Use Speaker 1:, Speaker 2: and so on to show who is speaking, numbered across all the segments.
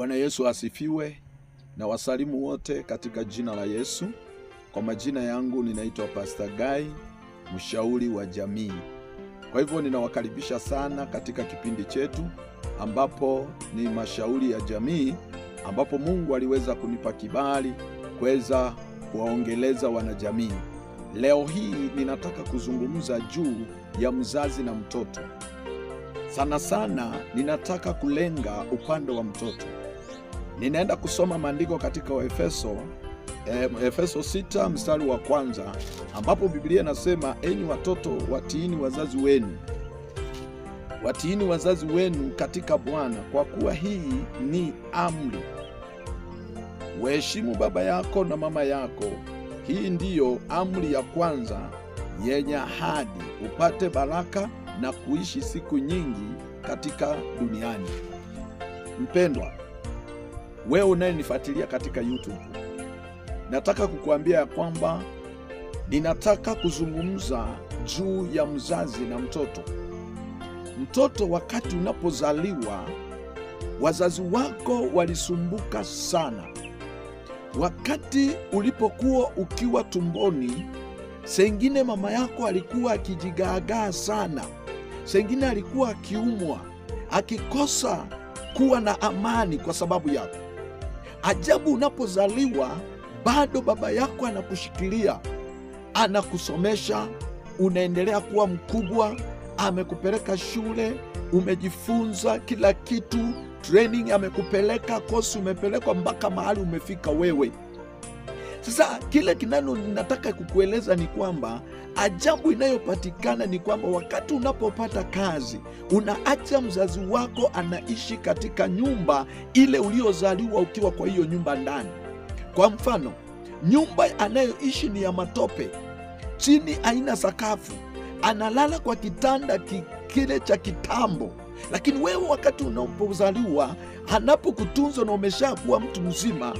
Speaker 1: Bwana Yesu asifiwe, na wasalimu wote katika jina la Yesu. Kwa majina yangu ninaitwa Pastor Guy, mshauri wa jamii. Kwa hivyo ninawakaribisha sana katika kipindi chetu ambapo ni mashauri ya jamii, ambapo Mungu aliweza kunipa kibali kuweza kuwaongeleza wanajamii. Leo hii ninataka kuzungumza juu ya mzazi na mtoto. Sana sana ninataka kulenga upande wa mtoto. Ninaenda kusoma maandiko katika Efeso 6 mstari wa 1, ambapo Biblia inasema, enyi watoto watiini wazazi wenu. Watiini wazazi wenu katika Bwana, kwa kuwa hii ni amri. Waheshimu baba yako na mama yako. Hii ndiyo amri ya kwanza yenye ahadi, upate baraka na kuishi siku nyingi katika duniani. Mpendwa, wewe unayenifuatilia katika YouTube, nataka kukuambia ya kwamba ninataka kuzungumza juu ya mzazi na mtoto. Mtoto, wakati unapozaliwa, wazazi wako walisumbuka sana. Wakati ulipokuwa ukiwa tumboni, sengine mama yako alikuwa akijigaagaa sana. Sengine alikuwa akiumwa, akikosa kuwa na amani kwa sababu yako. Ajabu, unapozaliwa bado baba yako anakushikilia, anakusomesha, unaendelea kuwa mkubwa, amekupeleka shule, umejifunza kila kitu, training amekupeleka, kosi umepelekwa mpaka mahali umefika wewe. Sasa kile ninataka kukueleza ni kwamba ajabu inayopatikana ni kwamba wakati unapopata kazi, unaacha mzazi wako anaishi katika nyumba ile uliozaliwa ukiwa kwa hiyo nyumba ndani. Kwa mfano, nyumba anayoishi ni ya matope, chini haina sakafu, analala kwa kitanda kile cha kitambo. Lakini wewe wakati unapozaliwa, anapokutunza na umeshakuwa mtu mzima,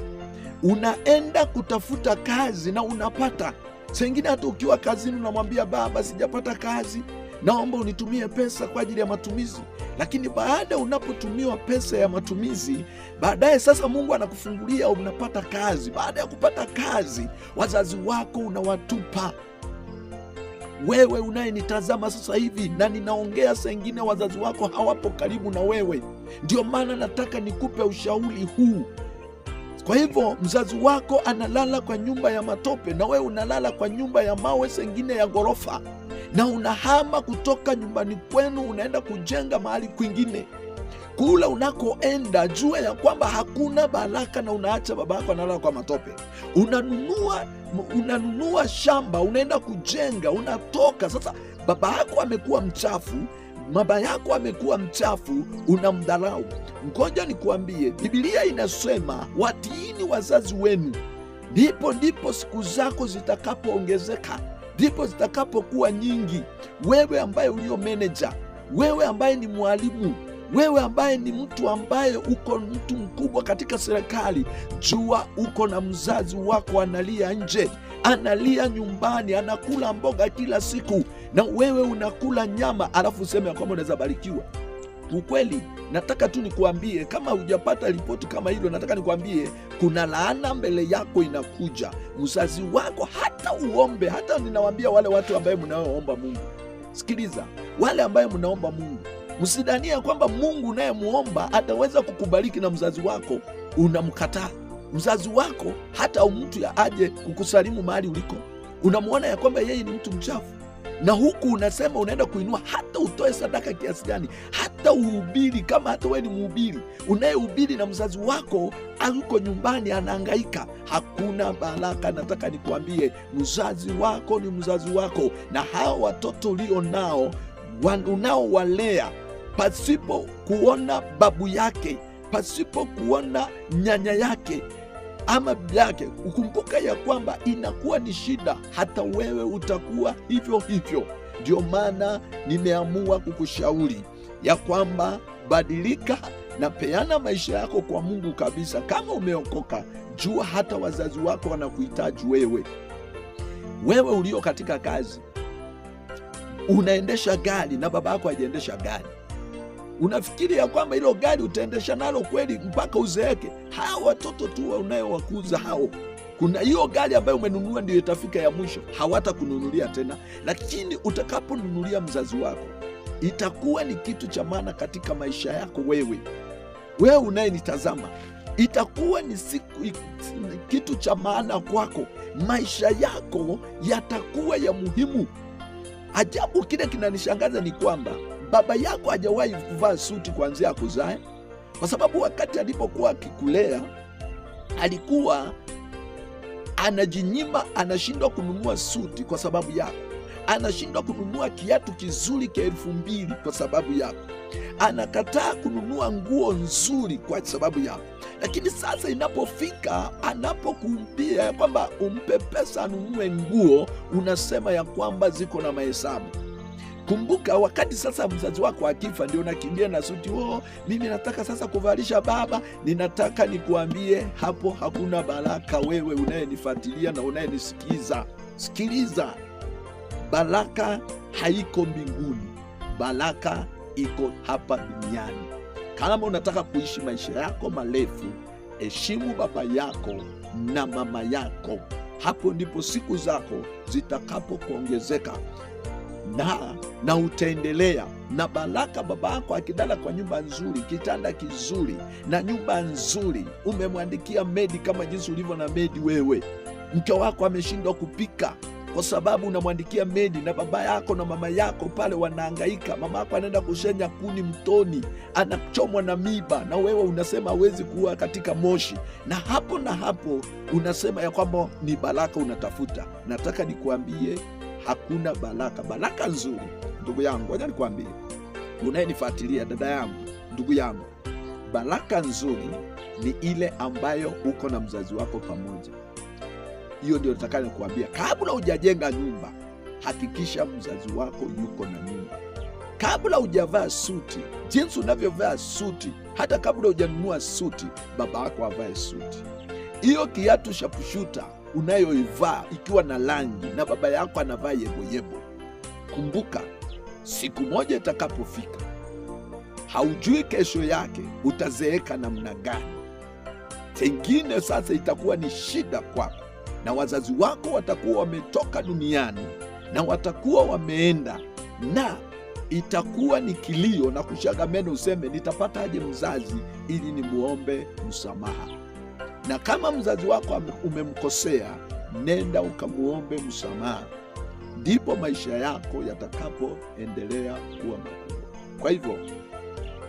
Speaker 1: unaenda kutafuta kazi na unapata. Sengine hata ukiwa kazini unamwambia baba, sijapata kazi, naomba unitumie pesa kwa ajili ya matumizi. Lakini baada unapotumiwa pesa ya matumizi, baadaye sasa Mungu anakufungulia, unapata kazi. Baada ya kupata kazi, wazazi wako unawatupa. Wewe unayenitazama sasa hivi na ninaongea, sengine wazazi wako hawapo karibu na wewe. Ndio maana nataka nikupe ushauri huu. Kwa hivyo mzazi wako analala kwa nyumba ya matope na wewe unalala kwa nyumba ya mawe, sengine ya ghorofa, na unahama kutoka nyumbani kwenu unaenda kujenga mahali kwingine. Kula unakoenda, jua ya kwamba hakuna baraka, na unaacha baba yako analala kwa matope. Unanunua shamba, unaenda kujenga, unatoka sasa, baba yako amekuwa mchafu, mama yako amekuwa mchafu, unamdharau. Ngoja nikuambie, Biblia inasema watiini wazazi wenu, ndipo siku zako zitakapoongezeka, ndipo zitakapokuwa nyingi. Wewe ambaye ulio manager, wewe ambaye ni mwalimu, wewe ambaye ni mtu ambaye uko mtu mkubwa katika serikali, jua uko na mzazi wako analia nje, analia nyumbani, anakula mboga kila siku, na wewe unakula nyama, alafu useme ya kwamba unaweza barikiwa. Ukweli, nataka tu nikuambie, kama hujapata ripoti kama hilo, nataka nikuambie kuna laana mbele yako inakuja. Mzazi wako hata uombe, hata ninawaambia wale watu ambaye mnaoomba Mungu, sikiliza, wale ambaye mnaomba Mungu, msidhania kwamba Mungu unayemuomba ataweza kukubariki na mzazi wako unamkataa. Mzazi wako hata mtu ya aje kukusalimu mahali uliko, unamuona ya kwamba yeye ni mtu mchafu, na huku unasema unaenda kuinua, hata utoe sadaka kiasi gani, hata uhubiri, kama hata wewe ni mhubiri unayehubiri na mzazi wako yuko nyumbani anahangaika, hakuna baraka. Nataka nikuambie, mzazi wako ni mzazi wako, na hao watoto ulio nao unaowalea pasipo kuona babu yake, pasipo kuona nyanya yake ama bibi yake, ukumbuka ya kwamba inakuwa ni shida, hata wewe utakuwa hivyo hivyo. Ndio maana nimeamua kukushauri ya kwamba badilika na peana maisha yako kwa Mungu kabisa. Kama umeokoka, jua hata wazazi wako wanakuhitaji wewe. Wewe ulio katika kazi, unaendesha gari na baba yako hajaendesha gari, Unafikiri ya kwamba hilo gari utaendesha nalo kweli mpaka uzeeke? Hao watoto tu unayowakuza hao, kuna hiyo gari ambayo umenunua ndio itafika ya mwisho, hawatakununulia tena. Lakini utakaponunulia mzazi wako, itakuwa ni kitu cha maana katika maisha yako. Wewe unayenitazama, itakuwa ni kitu cha maana kwako. Maisha yako yatakuwa ya muhimu. Ajabu, kile kinanishangaza ni kwamba baba yako hajawahi kuvaa suti kuanzia akuzae, kwa sababu wakati alipokuwa akikulea alikuwa anajinyima, anashindwa kununua suti kwa sababu yako, anashindwa kununua kiatu kizuri cha 2,000 kwa sababu yako, anakataa kununua nguo nzuri kwa sababu yako. Lakini sasa inapofika anapokuambia ya kwamba umpe pesa anunue nguo, unasema ya kwamba ziko na mahesabu. Kumbuka, wakati sasa mzazi wako akifa, ndio unakimbia na suti. Mimi nataka sasa kuvalisha baba. Ninataka nikuambie, hapo hakuna baraka. Wewe unayenifuatilia na unayenisikiza, sikiliza, baraka haiko mbinguni, baraka iko hapa duniani. Kama unataka kuishi maisha yako marefu, heshimu baba yako na mama yako. Hapo ndipo siku zako zitakapokuongezeka na utaendelea na baraka. Baba yako akilala kwa nyumba nzuri, kitanda kizuri na nyumba nzuri, umemwandikia medi kama jinsi ulivyo na medi wewe. Mke wako ameshindwa kupika kwa sababu unamwandikia medi, na baba yako na mama yako pale wanahangaika. Mama yako anaenda kushenya kuni mtoni, anachomwa na miba, na wewe unasema hawezi kuwa katika moshi. Na hapo unasema ya kwamba ni baraka unatafuta. Nataka nikuambie, hakuna baraka nzuri. Ndugu yangu, wacha nikwambie, unayenifuatilia, dada yangu, ndugu yangu, baraka nzuri ni ile ambayo uko na mzazi wako pamoja. Hiyo ndio nataka nikuambia. Kabla hujajenga nyumba, hakikisha mzazi wako yuko na nyumba. Kabla hujavaa suti, jinsi unavyovaa suti, hata kabla hujanunua suti, baba yako avae suti. Hiyo kiatu cha pushuta unayoivaa ikiwa na rangi, na baba yako anavaa yeboyebo. Kumbuka, siku moja itakapofika, haujui kesho yake utazeeka namna gani. Tengine sasa itakuwa ni shida kwako, na wazazi wako watakuwa wametoka duniani na watakuwa wameenda, na itakuwa ni kilio na kushaga meno, useme nitapata aje mzazi ili nimuombe msamaha. Na kama mzazi wako umemkosea, nenda ukamuombe msamaha, ndipo maisha yako yatakapoendelea kuwa makubwa. Kwa hivyo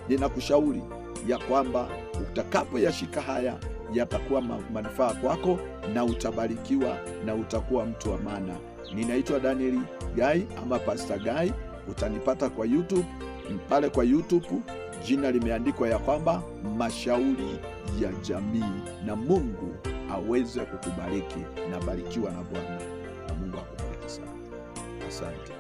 Speaker 1: ninakushauri ya kwamba utakapoyashika haya, yatakuwa manufaa kwako na utabarikiwa na utakuwa mtu wa maana. Ninaitwa Daniel Gai ama Pastor Gai. Utanipata kwa YouTube. Pale kwa YouTube jina limeandikwa ya kwamba Mashauri ya Jamii, na Mungu aweze kukubariki. Na barikiwa na Bwana, na Mungu akubariki sana. Asante.